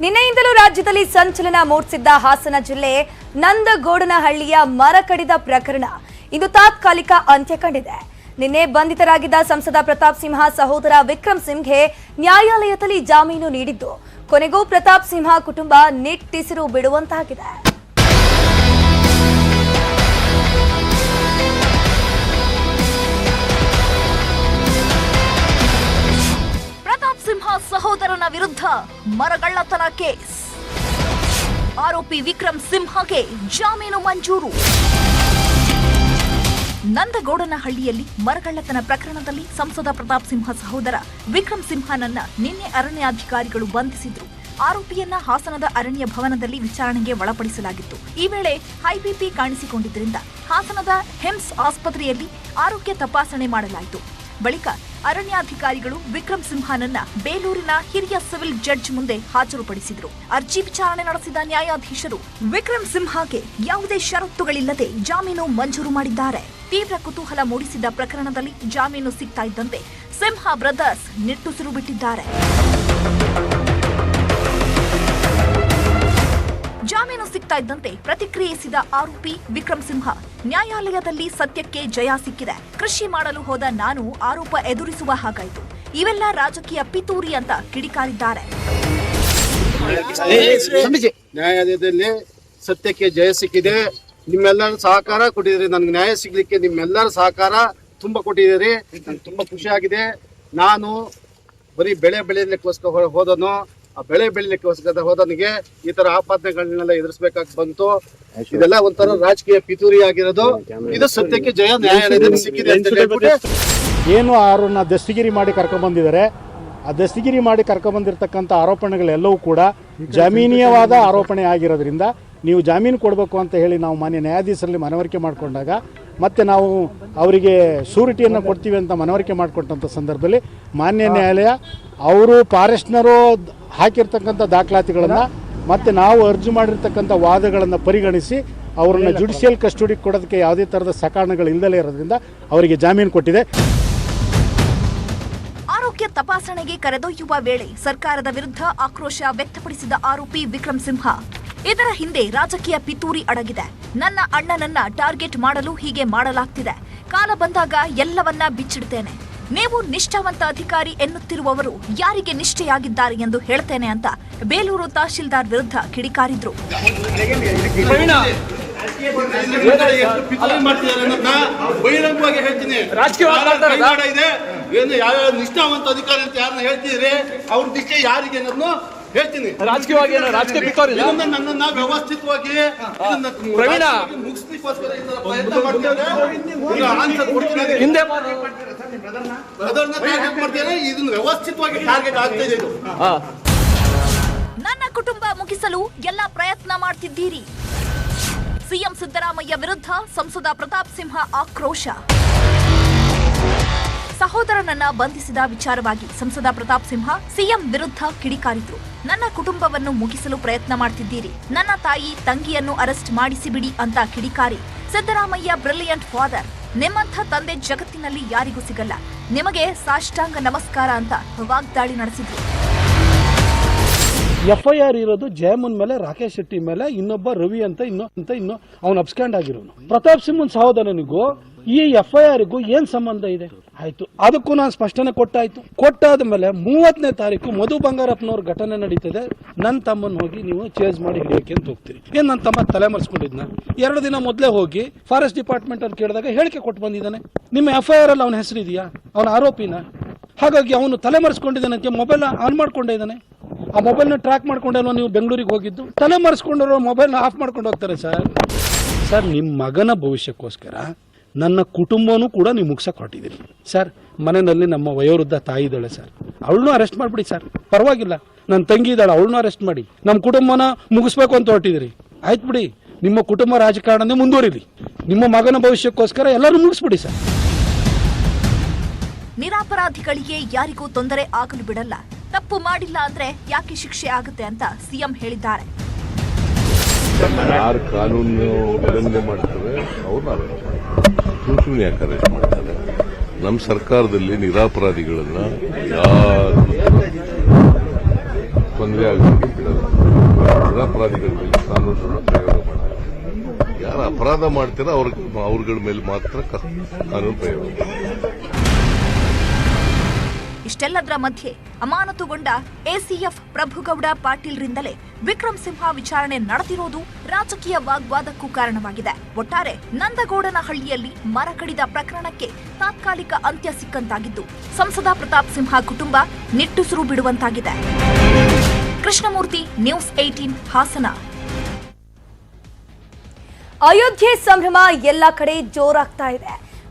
ನಿನ್ನೆಯಿಂದಲೂ ರಾಜ್ಯದಲ್ಲಿ ಸಂಚಲನ ಮೂಡಿಸಿದ್ದ ಹಾಸನ ಜಿಲ್ಲೆ ನಂದಗೋಡನಹಳ್ಳಿಯ ಮರ ಕಡಿದ ಪ್ರಕರಣ ಇಂದು ತಾತ್ಕಾಲಿಕ ಅಂತ್ಯ ಕಂಡಿದೆ. ನಿನ್ನೆ ಬಂಧಿತರಾಗಿದ್ದ ಸಂಸದ ಪ್ರತಾಪ್ ಸಿಂಹ ಸಹೋದರ ವಿಕ್ರಮ್ ಸಿಂಗ್ಗೆ ನ್ಯಾಯಾಲಯದಲ್ಲಿ ಜಾಮೀನು ನೀಡಿದ್ದು ಕೊನೆಗೂ ಪ್ರತಾಪ್ ಸಿಂಹ ಕುಟುಂಬ ನಿಟ್ಟುಸಿರು ಬಿಡುವಂತಾಗಿದೆ. ಸಿಂಹ ಸಹೋದರನ ವಿರುದ್ಧ ಮರಗಳ್ಳತನ ಕೇಸ್. ಆರೋಪಿ ವಿಕ್ರಮ್ ಸಿಂಹಗೆ ಜಾಮೀನು ಮಂಜೂರು. ನಂದಗೋಡನಹಳ್ಳಿಯಲ್ಲಿ ಮರಗಳ್ಳತನ ಪ್ರಕರಣದಲ್ಲಿ ಸಂಸದ ಪ್ರತಾಪ್ ಸಿಂಹ ಸಹೋದರ ವಿಕ್ರಮ್ ಸಿಂಹನನ್ನ ನಿನ್ನೆ ಅರಣ್ಯಾಧಿಕಾರಿಗಳು ಬಂಧಿಸಿದ್ರು. ಆರೋಪಿಯನ್ನ ಹಾಸನದ ಅರಣ್ಯ ಭವನದಲ್ಲಿ ವಿಚಾರಣೆಗೆ ಒಳಪಡಿಸಲಾಗಿತ್ತು. ಈ ವೇಳೆ ಹೈ ಬಿಪಿ ಕಾಣಿಸಿಕೊಂಡಿದ್ದರಿಂದ ಹಾಸನದ ಹೆಮ್ಸ್ ಆಸ್ಪತ್ರೆಯಲ್ಲಿ ಆರೋಗ್ಯ ತಪಾಸಣೆ ಮಾಡಲಾಯಿತು. ಬಳಿಕ ಅರಣ್ಯಾಧಿಕಾರಿಗಳು ವಿಕ್ರಮ್ ಸಿಂಹನನ್ನ ಬೇಲೂರಿನ ಹಿರಿಯ ಸಿವಿಲ್ ಜಡ್ಜ್ ಮುಂದೆ ಹಾಜರುಪಡಿಸಿದ್ರು. ಅರ್ಜಿ ವಿಚಾರಣೆ ನಡೆಸಿದ ನ್ಯಾಯಾಧೀಶರು ವಿಕ್ರಮ್ ಸಿಂಹಗೆ ಯಾವುದೇ ಷರತ್ತುಗಳಿಲ್ಲದೆ ಜಾಮೀನು ಮಂಜೂರು ಮಾಡಿದ್ದಾರೆ. ತೀವ್ರ ಕುತೂಹಲ ಮೂಡಿಸಿದ್ದ ಪ್ರಕರಣದಲ್ಲಿ ಜಾಮೀನು ಸಿಗ್ತಾ ಇದ್ದಂತೆ ಸಿಂಹ ಬ್ರದರ್ಸ್ ನಿಟ್ಟುಸಿರು ಬಿಟ್ಟಿದ್ದಾರೆ. ಜಾಮೀನು ಸಿಗ್ತಾ ಇದ್ದಂತೆ ಪ್ರತಿಕ್ರಿಯಿಸಿದ ಆರೋಪಿ ವಿಕ್ರಮ್ ಸಿಂಹ, ನ್ಯಾಯಾಲಯದಲ್ಲಿ ಸತ್ಯಕ್ಕೆ ಜಯ ಸಿಕ್ಕಿದೆ. ಕೃಷಿ ಮಾಡಲು ಹೋದ ನಾನು ಆರೋಪ ಎದುರಿಸುವ ಹಾಗಾಯಿತು. ಇವೆಲ್ಲ ರಾಜಕೀಯ ಪಿತೂರಿ ಅಂತ ಕಿಡಿಕಾರಿದ್ದಾರೆ. ನ್ಯಾಯಾಲಯದಲ್ಲಿ ಸತ್ಯಕ್ಕೆ ಜಯ ಸಿಕ್ಕಿದೆ. ನಿಮ್ಮೆಲ್ಲರ ಸಹಕಾರ ಕೊಟ್ಟಿದ್ದೀರಿ. ನನಗೆ ನ್ಯಾಯ ಸಿಗ್ಲಿಕ್ಕೆ ನಿಮ್ಮೆಲ್ಲರ ಸಹಕಾರ ತುಂಬಾ ಕೊಟ್ಟಿದ್ದೀರಿ. ನಂಗೆ ತುಂಬಾ ಖುಷಿ ಆಗಿದೆ. ನಾನು ಬರೀ ಬೆಳೆ ಬೆಳೆಯಲಿಕ್ಕೋಸ್ಕರ ಹೋದನು. ಆ ಬೆಳೆ ಬೆಳಿಲಿಕ್ಕೋಸ್ಕರ ಹೋದನಿಗೆ ಈ ತರ ಆಪಾದನೆಗಳನ್ನೆಲ್ಲ ಎದುರಿಸಬೇಕಾಗಿ ಬಂತು. ಇದೆಲ್ಲ ಒಂಥರ ರಾಜಕೀಯ ಪಿತೂರಿ ಆಗಿರೋದು. ಇದು ಸತ್ಯಕ್ಕೆ ಜಯ ನ್ಯಾಯಾಲಯದಲ್ಲಿ ಸಿಕ್ಕಿದೆ ಅಂತ ಹೇಳ್ಬಿಟ್ಟು ಏನು ಅವ್ರನ್ನ ದಸ್ತಗಿರಿ ಮಾಡಿ ಕರ್ಕೊಂಡ್ಬಂದಿದ್ದಾರೆ. ಆ ದಸ್ತಗಿರಿ ಮಾಡಿ ಕರ್ಕೊಂಡ್ಬಂದಿರ್ತಕ್ಕಂಥ ಆರೋಪಣೆಗಳೆಲ್ಲವೂ ಕೂಡ ಜಾಮೀನೀಯವಾದ ಆರೋಪಣೆ ಆಗಿರೋದ್ರಿಂದ ನೀವು ಜಾಮೀನು ಕೊಡಬೇಕು ಅಂತ ಹೇಳಿ ನಾವು ಮಾನ್ಯ ನ್ಯಾಯಾಧೀಶರಲ್ಲಿ ಮನವರಿಕೆ ಮಾಡಿಕೊಂಡಾಗ ಮತ್ತೆ ನಾವು ಅವರಿಗೆ ಶೂರಿಟಿಯನ್ನು ಕೊಡ್ತೀವಿ ಅಂತ ಮನವರಿಕೆ ಮಾಡಿಕೊಟ್ಟಂಥ ಸಂದರ್ಭದಲ್ಲಿ ಮಾನ್ಯ ನ್ಯಾಯಾಲಯ ಅವರು ಫಾರೆಸ್ಟ್ನರು ಹಾಕಿರ್ತಕ್ಕಂಥ ದಾಖಲಾತಿಗಳನ್ನು ಮತ್ತು ನಾವು ಅರ್ಜಿ ಮಾಡಿರ್ತಕ್ಕಂಥ ವಾದಗಳನ್ನು ಪರಿಗಣಿಸಿ ಅವರನ್ನು ಜುಡಿಷಿಯಲ್ ಕಸ್ಟಡಿಗೆ ಕೊಡೋದಕ್ಕೆ ಯಾವುದೇ ಥರದ ಸಕಾರಣಗಳು ಇಲ್ಲದಲೇ ಇರೋದ್ರಿಂದ ಅವರಿಗೆ ಜಾಮೀನು ಕೊಟ್ಟಿದೆ. ಆರೋಗ್ಯ ತಪಾಸಣೆಗೆ ಕರೆದೊಯ್ಯುವ ವೇಳೆ ಸರ್ಕಾರದ ವಿರುದ್ಧ ಆಕ್ರೋಶ ವ್ಯಕ್ತಪಡಿಸಿದ ಆರೋಪಿ ವಿಕ್ರಮ್ ಸಿಂಹ, ಇದರ ಹಿಂದೆ ರಾಜಕೀಯ ಪಿತೂರಿ ಅಡಗಿದೆ. ನನ್ನ ಅಣ್ಣನನ್ನ ಟಾರ್ಗೆಟ್ ಮಾಡಲು ಹೀಗೆ ಮಾಡಲಾಗ್ತಿದೆ. ಕಾಲ ಬಂದಾಗ ಎಲ್ಲವನ್ನ ಬಿಚ್ಚಿಡ್ತೇನೆ. ನೀವು ನಿಷ್ಠಾವಂತ ಅಧಿಕಾರಿ ಎನ್ನುತ್ತಿರುವವರು ಯಾರಿಗೆ ನಿಷ್ಠೆಯಾಗಿದ್ದಾರೆ ಎಂದು ಹೇಳ್ತೇನೆ ಅಂತ ಬೇಲೂರು ತಹಶೀಲ್ದಾರ್ ವಿರುದ್ಧ ಕಿಡಿಕಾರಿದ್ರು. ಬಹಿರಂಗವಾಗಿ ಹೇಳ್ತೀನಿ. ಏನು ಯಾವ ನಿಷ್ಠಾವಂತ ಅಧಿಕಾರಿ ಅಂತ ಯಾರನ್ನ ಹೇಳ್ತಿದ್ರೆ ಅವ್ರ ನಿಷ್ಠೆ ಯಾರಿಗೆ ಅನ್ನೋದನ್ನು ಹೇಳ್ತೀನಿ. ರಾಜಕೀಯವಾಗಿ ನನ್ನನ್ನ ವ್ಯವಸ್ಥಿತವಾಗಿ ಮುಗಿಸ್ಲಿಕ್ಕೋಸ್ಕರ ಪ್ರಯತ್ನ ಮಾಡ್ತೇನೆ. ಇದನ್ನ ವ್ಯವಸ್ಥಿತವಾಗಿ ಟಾರ್ಗೆಟ್ ಆಗ್ತಾ ಇದೆ. ನನ್ನ ಕುಟುಂಬ ಮುಗಿಸಲು ಎಲ್ಲ ಪ್ರಯತ್ನ ಮಾಡ್ತಿದ್ದೀರಿ. ಸಿಎಂ ಸಿದ್ದರಾಮಯ್ಯ ವಿರುದ್ಧ ಸಂಸದ ಪ್ರತಾಪ್ ಸಿಂಹ ಆಕ್ರೋಶ. ಸಹೋದರನನ್ನ ಬಂಧಿಸಿದ ವಿಚಾರವಾಗಿ ಸಂಸದ ಪ್ರತಾಪ್ ಸಿಂಹ ಸಿಎಂ ವಿರುದ್ಧ ಕಿಡಿಕಾರಿದ್ರು. ನನ್ನ ಕುಟುಂಬವನ್ನು ಮುಗಿಸಲು ಪ್ರಯತ್ನ ಮಾಡ್ತಿದ್ದೀರಿ. ನನ್ನ ತಾಯಿ ತಂಗಿಯನ್ನು ಅರೆಸ್ಟ್ ಮಾಡಿಸಿಬಿಡಿ ಅಂತ ಕಿಡಿಕಾರಿ ಸಿದ್ದರಾಮಯ್ಯ ಬ್ರಿಲಿಯಂಟ್ ಫಾದರ್, ನಿಮ್ಮಂಥ ತಂದೆ ಜಗತ್ತಿನಲ್ಲಿ ಯಾರಿಗೂ ಸಿಗಲ್ಲ, ನಿಮಗೆ ಸಾಷ್ಟಾಂಗ ನಮಸ್ಕಾರ ಅಂತ ವಾಗ್ದಾಳಿ ನಡೆಸಿದ್ರು. FIR ಇರೋದು ಜಯಮನ್ ಮೇಲೆ, ರಾಕೇಶ್ ಶೆಟ್ಟಿ ಮೇಲೆ, ಇನ್ನೊಬ್ಬ ರವಿ ಅಂತ ಇನ್ನು ಅವನು ಅಬ್ಸ್ಕ್ಯಾಂಡ್ ಆಗಿರೋನು. ಪ್ರತಾಪ್ ಸಿಂಹನ್ ಸಹೋದರನಿಗೂ ಈ FIRಗೂ ಏನ್ ಸಂಬಂಧ ಇದೆ? ಆಯ್ತು, ಅದಕ್ಕೂ ನಾನು ಸ್ಪಷ್ಟನೆ ಕೊಟ್ಟಾದ ಮೇಲೆ 30ನೇ ತಾರೀಕು ಮಧು ಬಂಗಾರಪ್ಪನವ್ರ ಘಟನೆ ನಡೀತದೆ. ನನ್ನ ತಮ್ಮನ್ ಹೋಗಿ ನೀವು ಚೇಂಜ್ ಮಾಡಿ ಹಿಡಿಯೋಕೆ ಅಂತ ಹೋಗ್ತೀರಿ. ಏನ್ ನನ್ನ ತಮ್ಮ ತಲೆ ಮರೆಸ್ಕೊಂಡಿದ್ನ? 2 ದಿನ ಮೊದಲೇ ಹೋಗಿ ಫಾರೆಸ್ಟ್ ಡಿಪಾರ್ಟ್ಮೆಂಟ್ ಅಲ್ಲಿ ಕೇಳಿದಾಗ ಹೇಳಿಕೆ ಕೊಟ್ಟು ಬಂದಿದ್ದಾನೆ. ನಿಮ್ಮ FIR ಅಲ್ಲಿ ಅವನ ಹೆಸರು ಇದೆಯಾ? ಅವನ ಆರೋಪಿನ. ಹಾಗಾಗಿ ಅವನು ತಲೆ ಮರೆಸ್ಕೊಂಡಿದ್ದಾನೆ. Mobile on ಮಾಡ್ಕೊಂಡಿದ್ದಾನೆ. ಆ ಮೊಬೈಲ್ನ ಟ್ರ್ಯಾಕ್ ಮಾಡ್ಕೊಂಡಲ್ವ ನೀವು ಬೆಂಗಳೂರಿಗೆ ಹೋಗಿದ್ದು? ತಲೆ ಮರೆಸ್ಕೊಂಡವ್ರು ಮೊಬೈಲ್ನ ಆಫ್ ಮಾಡ್ಕೊಂಡು ಹೋಗ್ತಾರೆ ಸರ್. ನಿಮ್ಮ ಮಗನ ಭವಿಷ್ಯಕ್ಕೋಸ್ಕರ ನನ್ನ ಕುಟುಂಬನೂ ಕೂಡ ನೀವು ಮುಗಿಸಕ್ಕೆ ಹೊರಟಿದ್ದೀರಿ ಸರ್. ಮನೆಯಲ್ಲಿ ನಮ್ಮ ವಯೋವೃದ್ಧ ತಾಯಿ ಇದ್ದಾಳೆ ಸರ್, ಅವಳನ್ನೂ ಅರೆಸ್ಟ್ ಮಾಡಿಬಿಡಿ ಸರ್, ಪರವಾಗಿಲ್ಲ. ನನ್ನ ತಂಗಿ ಇದ್ದಾಳೆ, ಅವಳನ್ನೂ ಅರೆಸ್ಟ್ ಮಾಡಿ. ನಮ್ಮ ಕುಟುಂಬನ ಮುಗಿಸ್ಬೇಕು ಅಂತ ಹೊರಟಿದ್ದೀರಿ. ಆಯ್ತು ಬಿಡಿ, ನಿಮ್ಮ ಕುಟುಂಬ ರಾಜಕಾರಣನೇ ಮುಂದುವರಿಲಿ. ನಿಮ್ಮ ಮಗನ ಭವಿಷ್ಯಕ್ಕೋಸ್ಕರ ಎಲ್ಲರೂ ಮುಗಿಸ್ಬಿಡಿ ಸರ್. ನಿರಪರಾಧಿಗಳಿಗೆ ಯಾರಿಗೂ ತೊಂದರೆ ಆಗಲು ಬಿಡಲ್ಲ. ತಪ್ಪು ಮಾಡಿಲ್ಲ ಅಂದ್ರೆ ಯಾಕೆ ಶಿಕ್ಷೆ ಆಗುತ್ತೆ ಅಂತ ಸಿಎಂ ಹೇಳಿದ್ದಾರೆ. ಯಾರು ಕಾನೂನು ಉಲ್ಲಂಘನೆ ಮಾಡ್ತಾರೆ ಅವ್ರನ್ನ ಸುಮ್ಮನೆ ಯಾಕೆ ಅರೆಸ್ಟ್ ಮಾಡ್ತಾರೆ? ನಮ್ಮ ಸರ್ಕಾರದಲ್ಲಿ ನಿರಪರಾಧಿಗಳನ್ನ ಯಾರು ತೊಂದರೆ ಆಗಲಿಕ್ಕೆ ಬಿಡಲ್ಲ. ನಿರಪರಾಧಿಗಳ ಮೇಲೆ ಕಾನೂನನ್ನು ಪ್ರಯೋಗ ಮಾಡ್ತಾರೆ. ಯಾರು ಅಪರಾಧ ಮಾಡ್ತೀರೋ ಅವ್ರಗಳ ಮೇಲೆ ಮಾತ್ರ ಕಾನೂನು ಪ್ರಯೋಗ ಮಾಡ್ತಾರೆ. ಇಷ್ಟೆಲ್ಲದರ ಮಧ್ಯೆ ಅಮಾನತುಗೊಂಡ ಎಸಿಎಫ್ ಪ್ರಭುಗೌಡ ಪಾಟೀಲ್ರಿಂದಲೇ ವಿಕ್ರಮ್ ಸಿಂಹ ವಿಚಾರಣೆ ನಡೆದಿರೋದು ರಾಜಕೀಯ ವಾಗ್ವಾದಕ್ಕೂ ಕಾರಣವಾಗಿದೆ. ಒಟ್ಟಾರೆ ನಂದಗೌಡನಹಳ್ಳಿಯಲ್ಲಿ ಮರ ಕಡಿದ ಪ್ರಕರಣಕ್ಕೆ ತಾತ್ಕಾಲಿಕ ಅಂತ್ಯ ಸಿಕ್ಕಂತಾಗಿದ್ದು, ಸಂಸದ ಪ್ರತಾಪ್ ಸಿಂಹ ಕುಟುಂಬ ನಿಟ್ಟುಸಿರು ಬಿಡುವಂತಾಗಿದೆ. ಕೃಷ್ಣಮೂರ್ತಿ, ನ್ಯೂಸ್ 18 ಹಾಸನ. ಅಯೋಧ್ಯೆ ಸಂಭ್ರಮ ಎಲ್ಲ ಕಡೆ ಜೋರಾಗ್ತಾ ಇದೆ.